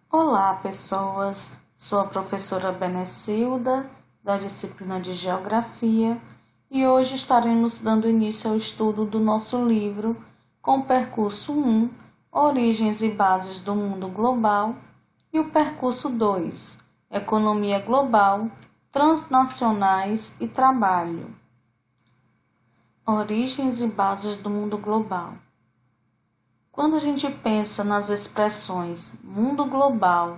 Olá, pessoas! Sou a professora Benecilda, da disciplina de Geografia, e hoje estaremos dando início ao estudo do nosso livro com o percurso 1, Origens e Bases do Mundo Global, e o percurso 2, Economia Global, Transnacionais e Trabalho. Origens e Bases do Mundo Global. Quando a gente pensa nas expressões mundo global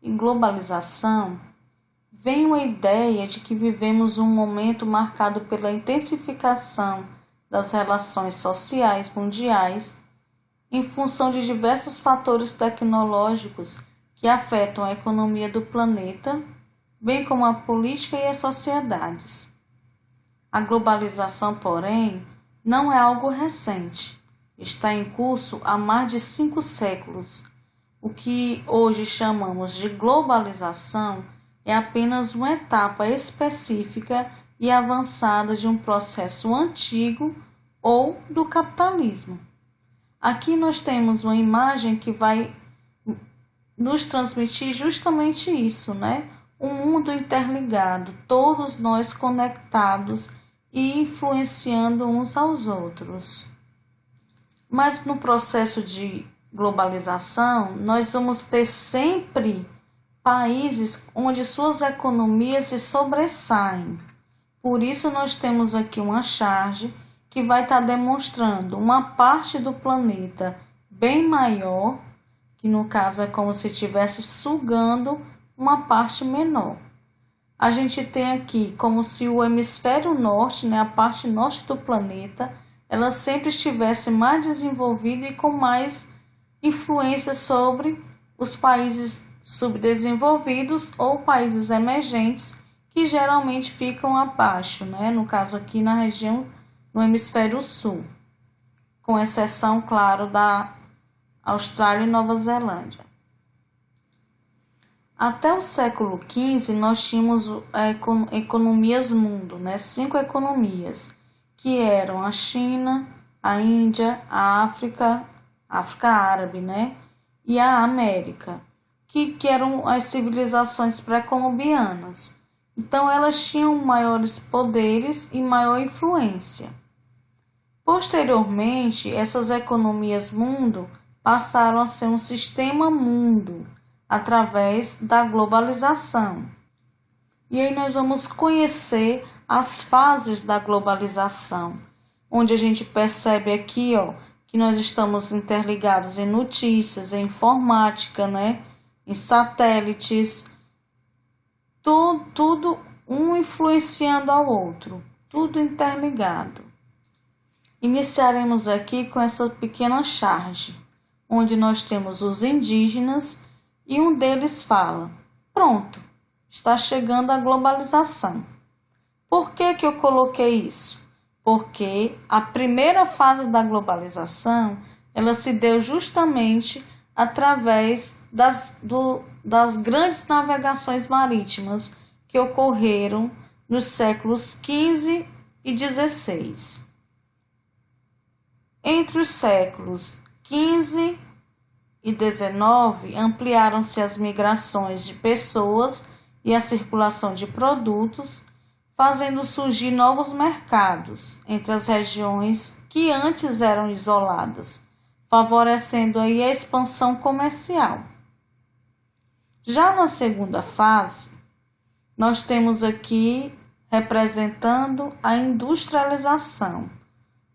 e globalização, vem uma ideia de que vivemos um momento marcado pela intensificação das relações sociais mundiais em função de diversos fatores tecnológicos que afetam a economia do planeta, bem como a política e as sociedades. A globalização, porém, não é algo recente. Está em curso há mais de 5 séculos. O que hoje chamamos de globalização é apenas uma etapa específica e avançada de um processo antigo ou do capitalismo. Aqui nós temos uma imagem que vai nos transmitir justamente isso, né? Um mundo interligado, todos nós conectados e influenciando uns aos outros. Mas no processo de globalização, nós vamos ter sempre países onde suas economias se sobressaem. Por isso nós temos aqui uma charge que vai estar demonstrando uma parte do planeta bem maior, que no caso é como se estivesse sugando uma parte menor. A gente tem aqui como se o hemisfério norte, né, a parte norte do planeta, ela sempre estivesse mais desenvolvida e com mais influência sobre os países subdesenvolvidos ou países emergentes, que geralmente ficam abaixo, né? No caso aqui na região no hemisfério sul, com exceção, claro, da Austrália e Nova Zelândia. Até o século XV, nós tínhamos economias mundo, né? 5 economias, que eram a China, a Índia, a África árabe, né? E a América, que eram as civilizações pré-colombianas. Então, elas tinham maiores poderes e maior influência. Posteriormente, essas economias mundo passaram a ser um sistema mundo, através da globalização. E aí nós vamos conhecer as fases da globalização, onde a gente percebe aqui, que nós estamos interligados em notícias, em informática, né? Em satélites, tudo um influenciando ao outro, tudo interligado. Iniciaremos aqui com essa pequena charge, onde nós temos os indígenas e um deles fala: pronto, está chegando a globalização. Por que eu coloquei isso? Porque a primeira fase da globalização, ela se deu justamente através das grandes navegações marítimas que ocorreram nos séculos XV e XVI. Entre os séculos XV e XIX, ampliaram-se as migrações de pessoas e a circulação de produtos, fazendo surgir novos mercados entre as regiões que antes eram isoladas, favorecendo aí a expansão comercial. Já na segunda fase, nós temos aqui representando a industrialização,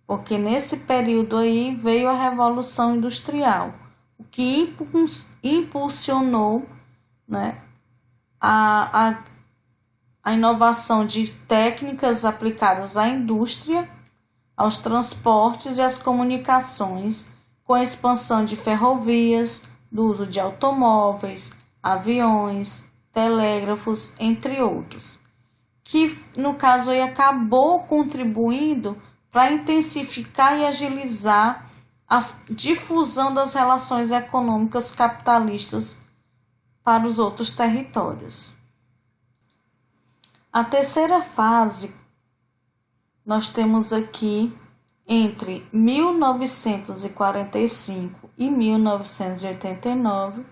porque nesse período aí veio a Revolução Industrial, o que impulsionou, né, a inovação de técnicas aplicadas à indústria, aos transportes e às comunicações, com a expansão de ferrovias, do uso de automóveis, aviões, telégrafos, entre outros, que no caso aí acabou contribuindo para intensificar e agilizar a difusão das relações econômicas capitalistas para os outros territórios. A terceira fase, nós temos aqui entre 1945 e 1989,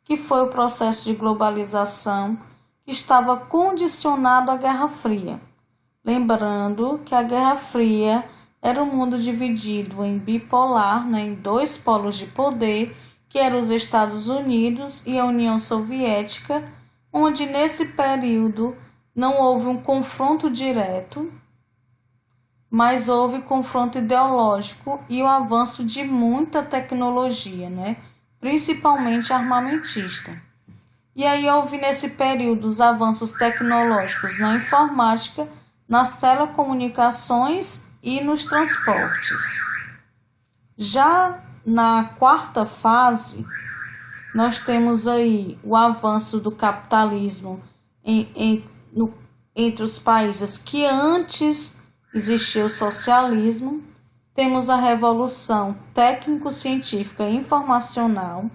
que foi o processo de globalização que estava condicionado à Guerra Fria. Lembrando que a Guerra Fria era um mundo dividido em bipolar, em dois polos de poder, que eram os Estados Unidos e a União Soviética, onde nesse período não houve um confronto direto, mas houve confronto ideológico e o avanço de muita tecnologia, principalmente armamentista. E aí houve nesse período os avanços tecnológicos na informática, nas telecomunicações e nos transportes. Já na quarta fase, nós temos aí o avanço do capitalismo entre os países que antes existia o socialismo. Temos a revolução técnico-científica e informacional,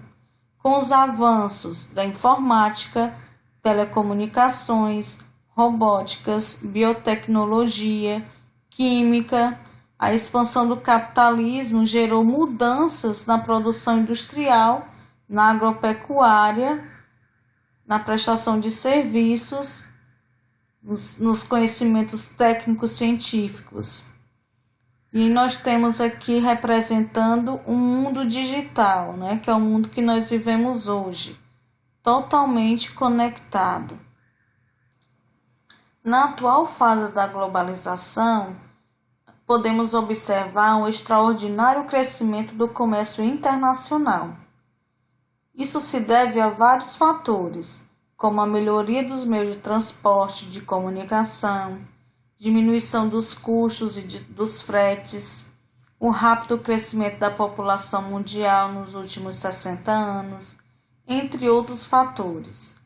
com os avanços da informática, telecomunicações, robóticas, biotecnologia, química. A expansão do capitalismo gerou mudanças na produção industrial, na agropecuária, na prestação de serviços, nos conhecimentos técnicos científicos. E nós temos aqui representando um mundo digital, que é o mundo que nós vivemos hoje, totalmente conectado. Na atual fase da globalização, podemos observar um extraordinário crescimento do comércio internacional. Isso se deve a vários fatores, como a melhoria dos meios de transporte, de comunicação, diminuição dos custos e dos fretes, o rápido crescimento da população mundial nos últimos 60 anos, entre outros fatores.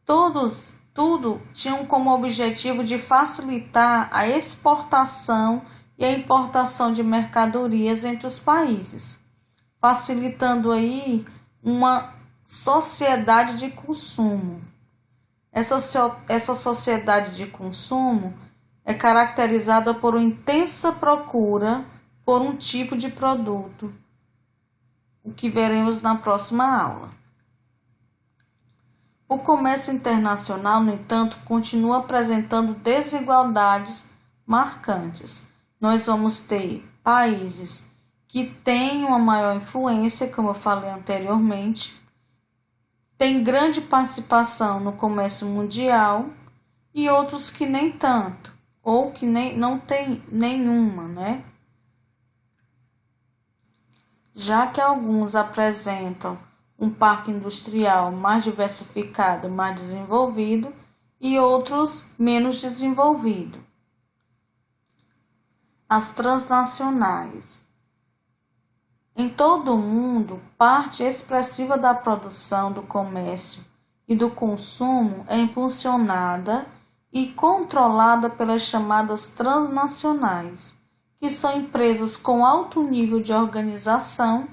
Tudo tinham como objetivo de facilitar a exportação e a importação de mercadorias entre os países, facilitando aí uma sociedade de consumo. Essa sociedade de consumo é caracterizada por uma intensa procura por um tipo de produto, o que veremos na próxima aula. O comércio internacional, no entanto, continua apresentando desigualdades marcantes. Nós vamos ter países que têm uma maior influência, como eu falei anteriormente, tem grande participação no comércio mundial, e outros que nem tanto, ou que não tem nenhuma, Já que alguns apresentam um parque industrial mais diversificado, mais desenvolvido, e outros menos desenvolvido. As transnacionais. Em todo o mundo, parte expressiva da produção, do comércio e do consumo é impulsionada e controlada pelas chamadas transnacionais, que são empresas com alto nível de organização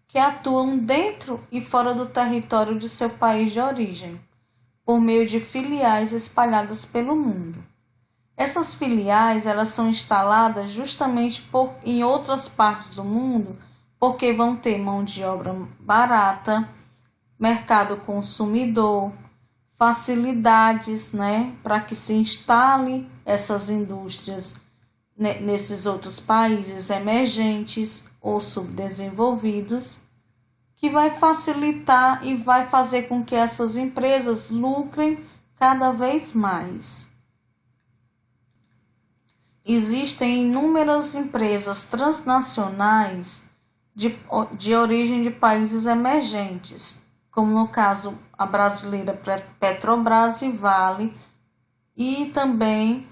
que atuam dentro e fora do território de seu país de origem, por meio de filiais espalhadas pelo mundo. Essas filiais elas são instaladas justamente em outras partes do mundo, porque vão ter mão de obra barata, mercado consumidor, facilidades, para que se instale essas indústrias nesses outros países emergentes ou subdesenvolvidos, que vai facilitar e vai fazer com que essas empresas lucrem cada vez mais. Existem inúmeras empresas transnacionais de origem de países emergentes, como no caso a brasileira Petrobras e Vale, e também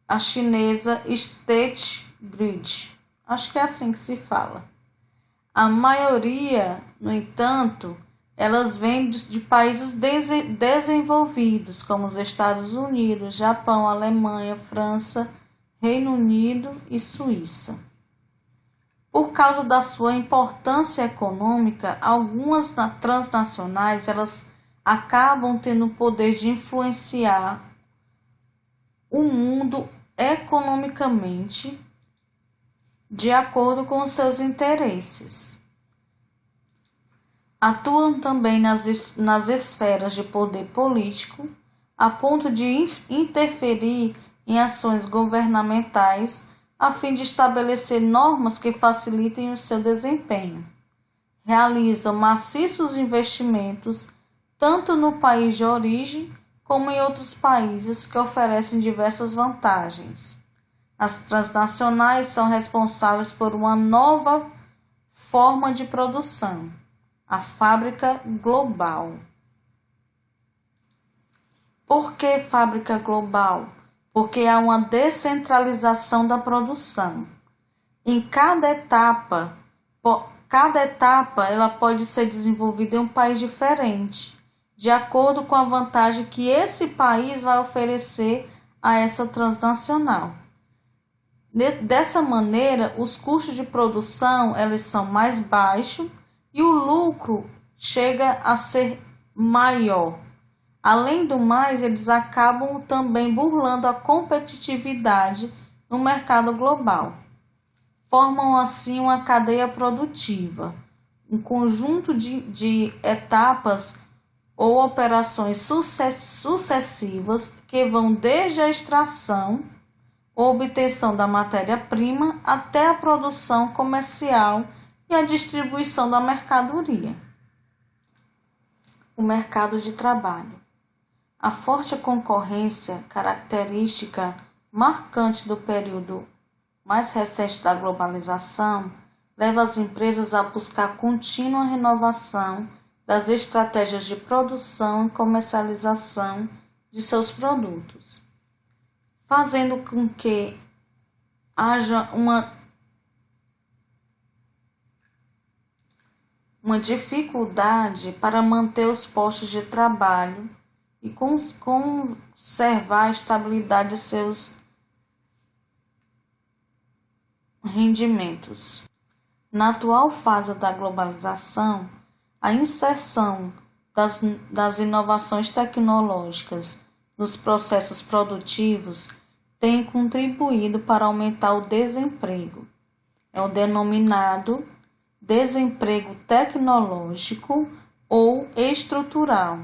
a chinesa State Grid. Acho que é assim que se fala. A maioria, no entanto, elas vêm de países desenvolvidos, como os Estados Unidos, Japão, Alemanha, França, Reino Unido e Suíça. Por causa da sua importância econômica, algumas transnacionais elas acabam tendo o poder de influenciar o mundo economicamente de acordo com os seus interesses. atuam também nas esferas de poder político, a ponto de interferir em ações governamentais a fim de estabelecer normas que facilitem o seu desempenho. Realizam maciços investimentos tanto no país de origem como em outros países que oferecem diversas vantagens. As transnacionais são responsáveis por uma nova forma de produção, a fábrica global. Por que fábrica global? Porque há uma descentralização da produção. Em cada etapa ela pode ser desenvolvida em um país diferente, de acordo com a vantagem que esse país vai oferecer a essa transnacional. Dessa maneira, os custos de produção eles são mais baixos e o lucro chega a ser maior. Além do mais, eles acabam também burlando a competitividade no mercado global. Formam assim uma cadeia produtiva, um conjunto de etapas ou operações sucessivas que vão desde a extração ou obtenção da matéria-prima até a produção comercial e a distribuição da mercadoria. O mercado de trabalho. A forte concorrência, característica marcante do período mais recente da globalização, leva as empresas a buscar contínua renovação das estratégias de produção e comercialização de seus produtos, fazendo com que haja uma dificuldade para manter os postos de trabalho e conservar a estabilidade de seus rendimentos. Na atual fase da globalização, a inserção das inovações tecnológicas nos processos produtivos tem contribuído para aumentar o desemprego. É o denominado desemprego tecnológico ou estrutural,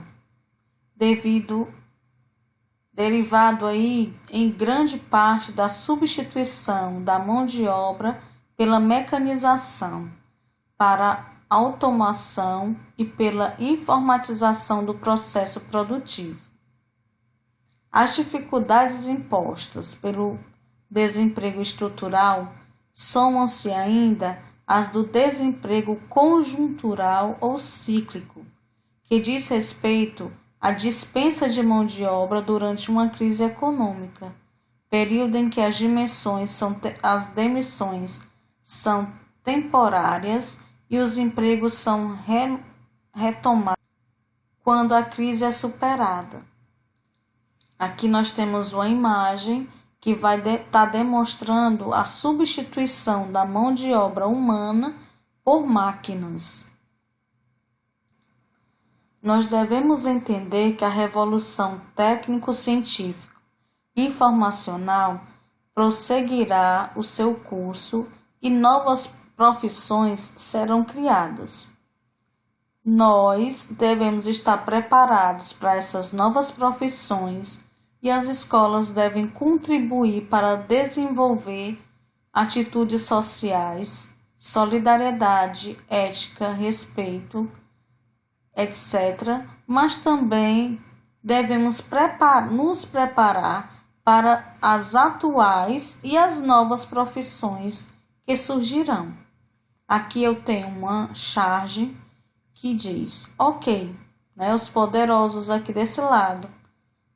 derivado aí em grande parte da substituição da mão de obra pela mecanização, para automação e pela informatização do processo produtivo. As dificuldades impostas pelo desemprego estrutural somam-se ainda às do desemprego conjuntural ou cíclico, que diz respeito à dispensa de mão de obra durante uma crise econômica, período em que as demissões são temporárias e os empregos são retomados quando a crise é superada. Aqui nós temos uma imagem que vai estar demonstrando a substituição da mão de obra humana por máquinas. Nós devemos entender que a revolução técnico-científica informacional prosseguirá o seu curso e novas profissões serão criadas. Nós devemos estar preparados para essas novas profissões e as escolas devem contribuir para desenvolver atitudes sociais, solidariedade, ética, respeito, etc., mas também devemos nos preparar para as atuais e as novas profissões que surgirão. Aqui eu tenho uma charge que diz, ok, os poderosos aqui desse lado,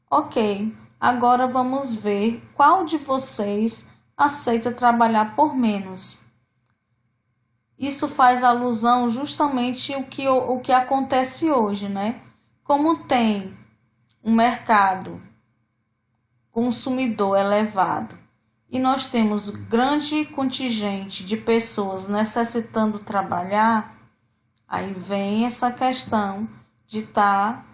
ok, agora vamos ver qual de vocês aceita trabalhar por menos. Isso faz alusão justamente ao que acontece hoje, Como tem um mercado consumidor elevado e nós temos grande contingente de pessoas necessitando trabalhar, aí vem essa questão de estar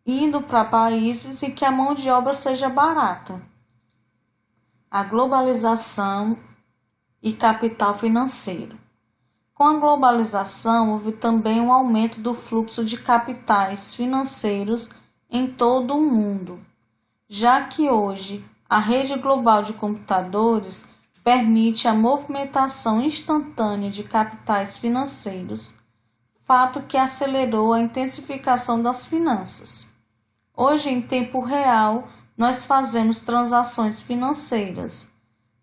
indo para países e que a mão de obra seja barata. A globalização e capital financeiro. Com a globalização, houve também um aumento do fluxo de capitais financeiros em todo o mundo, já que hoje a rede global de computadores permite a movimentação instantânea de capitais financeiros, fato que acelerou a intensificação das finanças. Hoje, em tempo real, nós fazemos transações financeiras.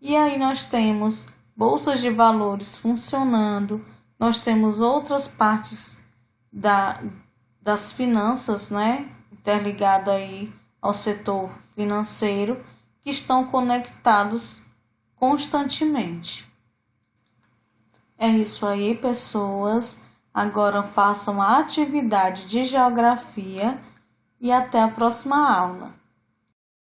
E aí nós temos bolsas de valores funcionando, nós temos outras partes das finanças, né, interligado aí ao setor financeiro, que estão conectados constantemente. É isso aí, pessoas. Agora façam a atividade de geografia e até a próxima aula.